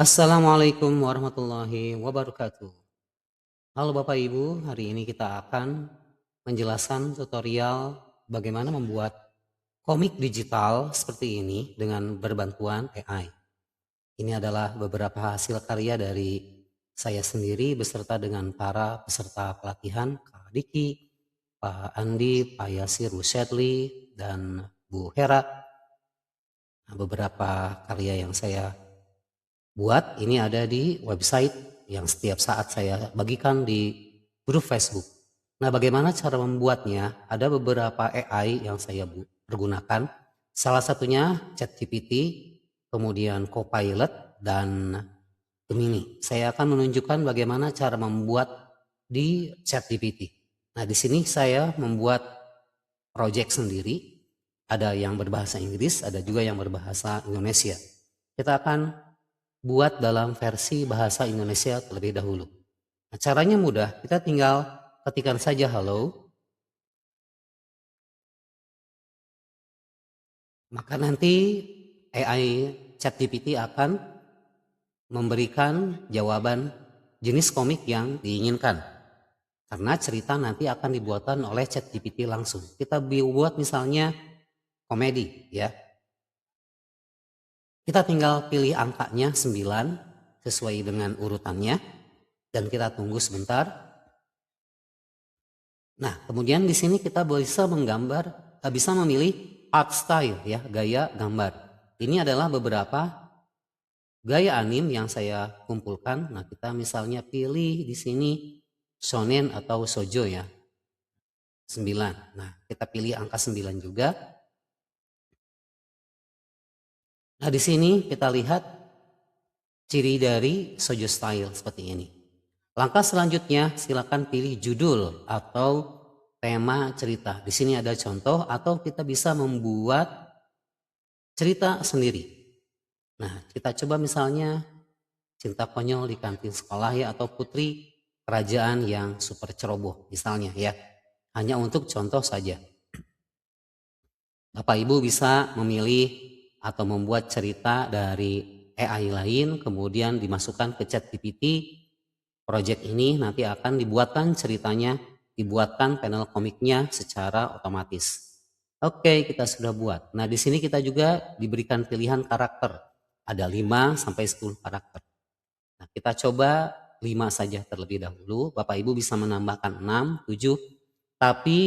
Assalamualaikum warahmatullahi wabarakatuh. Halo Bapak Ibu, hari ini kita akan menjelaskan tutorial bagaimana membuat komik digital seperti ini dengan berbantuan AI. Ini adalah beberapa hasil karya dari saya sendiri beserta dengan para peserta pelatihan, Kak Diki, Pak Andi, Pak Yasir, Bu Shedli, dan Bu Hera. Nah, beberapa karya yang saya buat ini ada di website yang setiap saat saya bagikan di grup Facebook. Nah, bagaimana cara membuatnya? Ada beberapa AI yang saya pergunakan. Salah satunya ChatGPT, kemudian Copilot, dan Gemini. Saya akan menunjukkan bagaimana cara membuat di ChatGPT. Nah, di sini saya membuat project sendiri. Ada yang berbahasa Inggris, ada juga yang berbahasa Indonesia. Kita akan buat dalam versi bahasa Indonesia terlebih dahulu. Nah, caranya mudah, kita tinggal ketikkan saja halo, maka nanti AI ChatGPT akan memberikan jawaban jenis komik yang diinginkan. Karena cerita nanti akan dibuatkan oleh ChatGPT langsung. Kita buat misalnya komedi ya. Kita tinggal pilih angkanya 9 sesuai dengan urutannya dan kita tunggu sebentar. Nah, kemudian di sini kita bisa bisa memilih art style ya, gaya gambar. Ini adalah beberapa gaya anim yang saya kumpulkan. Nah, kita misalnya pilih di sini shonen atau shoujo ya. 9. Nah, kita pilih angka 9 juga. Nah, di sini kita lihat ciri dari shoujo style seperti ini. Langkah selanjutnya silakan pilih judul atau tema cerita. Di sini ada contoh atau kita bisa membuat cerita sendiri. Nah, kita coba misalnya Cinta Konyol di Kantin Sekolah ya, atau Putri Kerajaan yang Super Ceroboh misalnya ya. Hanya untuk contoh saja. Bapak Ibu bisa memilih atau membuat cerita dari AI lain kemudian dimasukkan ke ChatGPT. Project ini nanti akan dibuatkan ceritanya, dibuatkan panel komiknya secara otomatis. Oke, kita sudah buat. Nah, di sini kita juga diberikan pilihan karakter. Ada 5 sampai 10 karakter. Nah, kita coba 5 saja terlebih dahulu. Bapak Ibu bisa menambahkan 6, 7. Tapi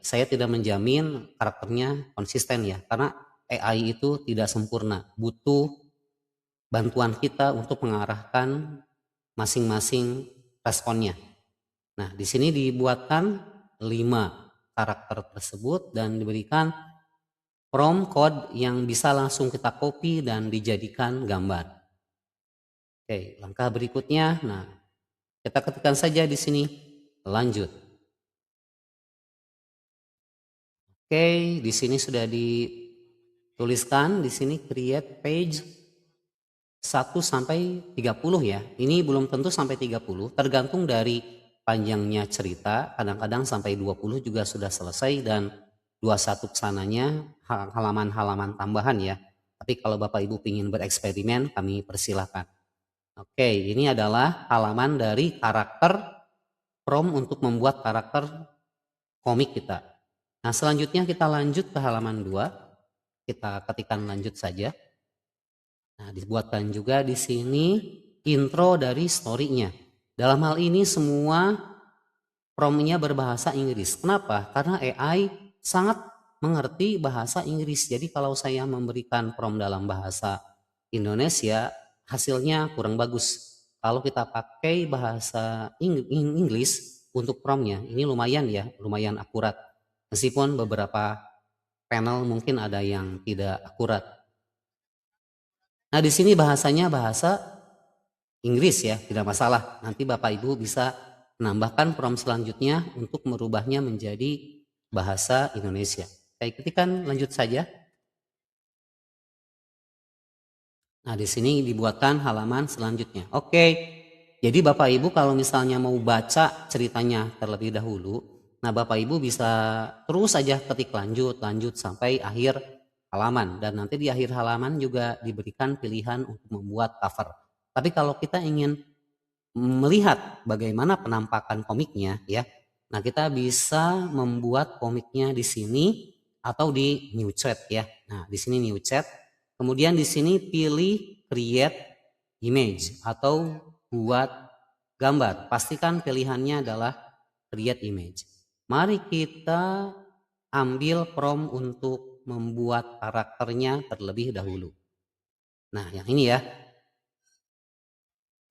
saya tidak menjamin karakternya konsisten ya. Karena AI itu tidak sempurna. Butuh bantuan kita untuk mengarahkan masing-masing responnya. Nah, di sini dibuatkan 5 karakter tersebut dan diberikan prompt code yang bisa langsung kita copy dan dijadikan gambar. Oke, langkah berikutnya, nah kita ketikkan saja di sini lanjut. Oke, di sini sudah dituliskan di sini create page 1 sampai 30 ya. Ini belum tentu sampai 30, tergantung dari panjangnya cerita. Kadang-kadang sampai 20 juga sudah selesai dan 21 kesananya halaman-halaman tambahan ya. Tapi kalau Bapak Ibu ingin bereksperimen, kami persilahkan. Oke, ini adalah halaman dari karakter prompt untuk membuat karakter komik kita. Nah, selanjutnya kita lanjut ke halaman 2. Kita ketikkan lanjut saja. Nah, dibuatkan juga di sini intro dari story-nya. Dalam hal ini semua prompt-nya berbahasa Inggris. Kenapa? Karena AI sangat mengerti bahasa Inggris. Jadi kalau saya memberikan prompt dalam bahasa Indonesia, hasilnya kurang bagus. Kalau kita pakai bahasa Inggris untuk prompt-nya, ini lumayan ya, lumayan akurat. Meskipun beberapa panel mungkin ada yang tidak akurat. Nah, di sini bahasanya bahasa Inggris ya, tidak masalah. Nanti Bapak Ibu bisa menambahkan prompt selanjutnya untuk merubahnya menjadi bahasa Indonesia. Saya ketikkan lanjut saja. Nah, di sini dibuatkan halaman selanjutnya. Oke, jadi Bapak Ibu kalau misalnya mau baca ceritanya terlebih dahulu, nah Bapak Ibu bisa terus saja ketik lanjut sampai akhir halaman. Dan nanti di akhir halaman juga diberikan pilihan untuk membuat cover. Tapi kalau kita ingin melihat bagaimana penampakan komiknya ya, nah kita bisa membuat komiknya di sini atau di new chat ya. Nah di sini new chat, kemudian di sini pilih create image atau buat gambar. Pastikan pilihannya adalah create image. Mari kita ambil prompt untuk membuat karakternya terlebih dahulu. Nah yang ini ya.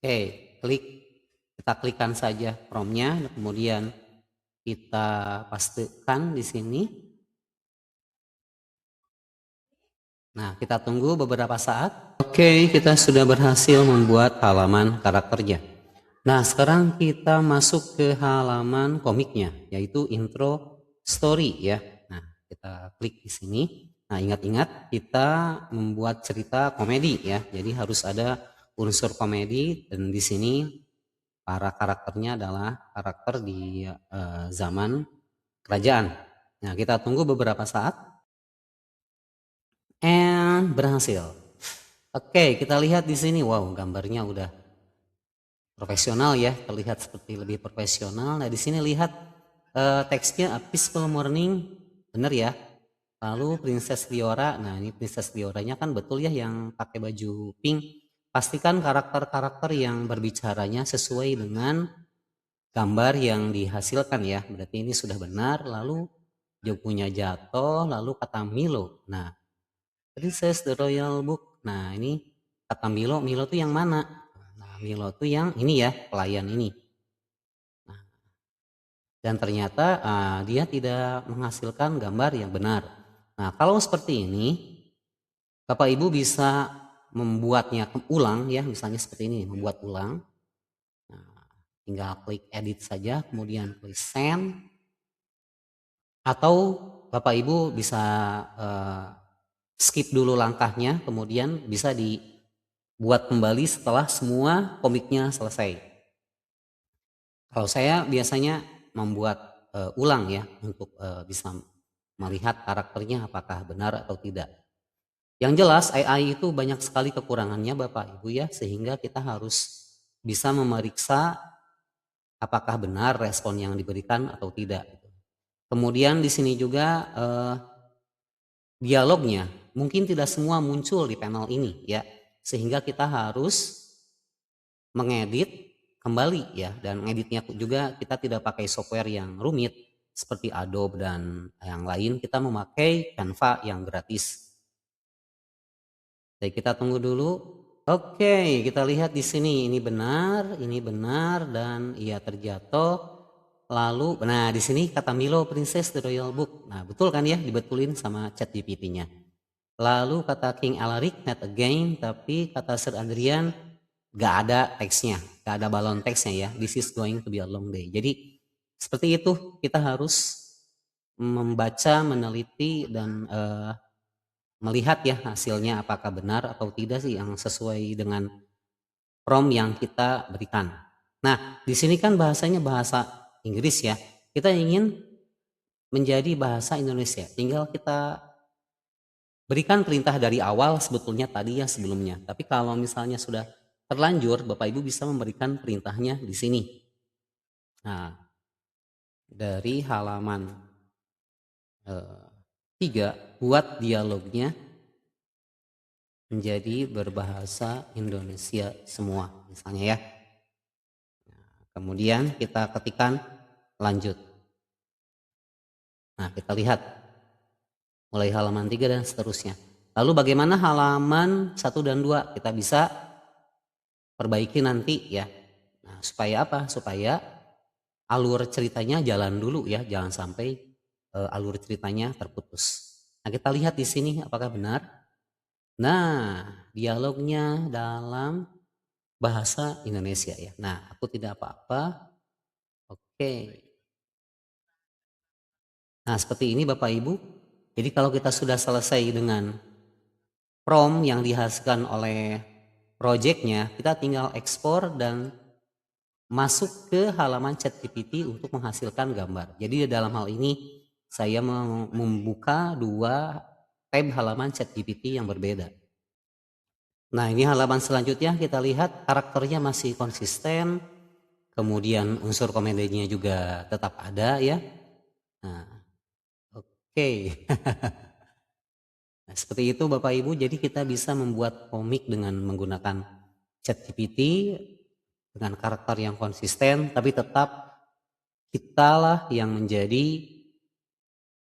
Oke, kita klikkan saja promptnya, kemudian kita pastikan di sini. Nah, kita tunggu beberapa saat. Oke, kita sudah berhasil membuat halaman karakternya. Nah, sekarang kita masuk ke halaman komiknya, yaitu intro story ya. Nah, kita klik di sini. Nah, ingat-ingat kita membuat cerita komedi ya. Jadi harus ada unsur komedi, dan di sini para karakternya adalah karakter di zaman kerajaan. Nah, kita tunggu beberapa saat. And berhasil. Oke, kita lihat di sini. Wow, gambarnya udah profesional ya, terlihat seperti lebih profesional. Nah, di sini lihat teksnya A Peaceful Morning, bener ya. Lalu Princess Liora, nah ini Princess Lioranya kan betul ya yang pakai baju pink. Pastikan karakter-karakter yang berbicaranya sesuai dengan gambar yang dihasilkan ya, berarti ini sudah benar. Lalu Jokunya jatuh, lalu kata Milo. Nah, Princess the Royal Book. Nah, ini kata Milo, Milo tuh yang mana? Nah, Milo tuh yang ini ya, pelayan ini. Nah, dan ternyata dia tidak menghasilkan gambar yang benar. Nah, kalau seperti ini, Bapak Ibu bisa membuatnya ulang ya, misalnya seperti ini, membuat ulang. Nah, tinggal klik edit saja, kemudian klik send. Atau Bapak Ibu bisa skip dulu langkahnya, kemudian bisa dibuat kembali setelah semua komiknya selesai. Kalau saya biasanya membuat ulang ya, untuk bisa melihat karakternya apakah benar atau tidak. Yang jelas AI itu banyak sekali kekurangannya Bapak Ibu ya, sehingga kita harus bisa memeriksa apakah benar respon yang diberikan atau tidak. Kemudian di sini juga dialognya mungkin tidak semua muncul di panel ini ya, sehingga kita harus mengedit kembali ya, dan editnya juga kita tidak pakai software yang rumit seperti Adobe dan yang lain, kita memakai Canva yang gratis. Jadi kita tunggu dulu. Oke, kita lihat di sini ini benar dan ia terjatuh. Lalu, nah di sini kata Milo Princess the Royal Book. Nah betul kan ya, dibetulin sama chat GPT-nya. Lalu kata King Alaric not again, tapi kata Sir Adrian gak ada teksnya, gak ada balon teksnya ya. This is going to be a long day. Jadi seperti itu, kita harus membaca, meneliti, dan melihat ya hasilnya apakah benar atau tidak sih yang sesuai dengan prompt yang kita berikan. Nah, di sini kan bahasanya bahasa Inggris ya. Kita ingin menjadi bahasa Indonesia. Tinggal kita berikan perintah dari awal sebetulnya tadi ya sebelumnya. Tapi kalau misalnya sudah terlanjur, Bapak Ibu bisa memberikan perintahnya di sini. Nah, dari halaman 3, buat dialognya menjadi berbahasa Indonesia semua, misalnya ya. Kemudian kita ketikkan lanjut. Nah, kita lihat mulai halaman 3 dan seterusnya. Lalu bagaimana halaman 1 dan 2? Kita bisa perbaiki nanti ya. Nah, supaya apa? Supaya alur ceritanya jalan dulu ya, jangan sampai alur ceritanya terputus. Nah, kita lihat di sini apakah benar. Nah, dialognya dalam bahasa Indonesia ya. Nah, aku tidak apa-apa. Oke. Nah, seperti ini Bapak Ibu. Jadi kalau kita sudah selesai dengan prompt yang dihasilkan oleh projectnya, kita tinggal ekspor dan masuk ke halaman ChatGPT untuk menghasilkan gambar. Jadi dalam hal ini saya membuka 2 tab halaman ChatGPT yang berbeda. Nah, ini halaman selanjutnya kita lihat karakternya masih konsisten, kemudian unsur komedinya juga tetap ada ya. Nah, oke. Nah, seperti itu Bapak Ibu, jadi kita bisa membuat komik dengan menggunakan ChatGPT dengan karakter yang konsisten, tapi tetap kitalah yang menjadi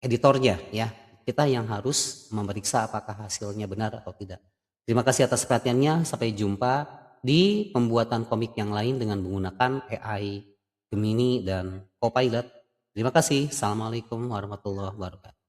editornya ya. Kita yang harus memeriksa apakah hasilnya benar atau tidak. Terima kasih atas perhatiannya. Sampai jumpa di pembuatan komik yang lain dengan menggunakan AI Gemini dan Copilot. Terima kasih. Assalamualaikum warahmatullahi wabarakatuh.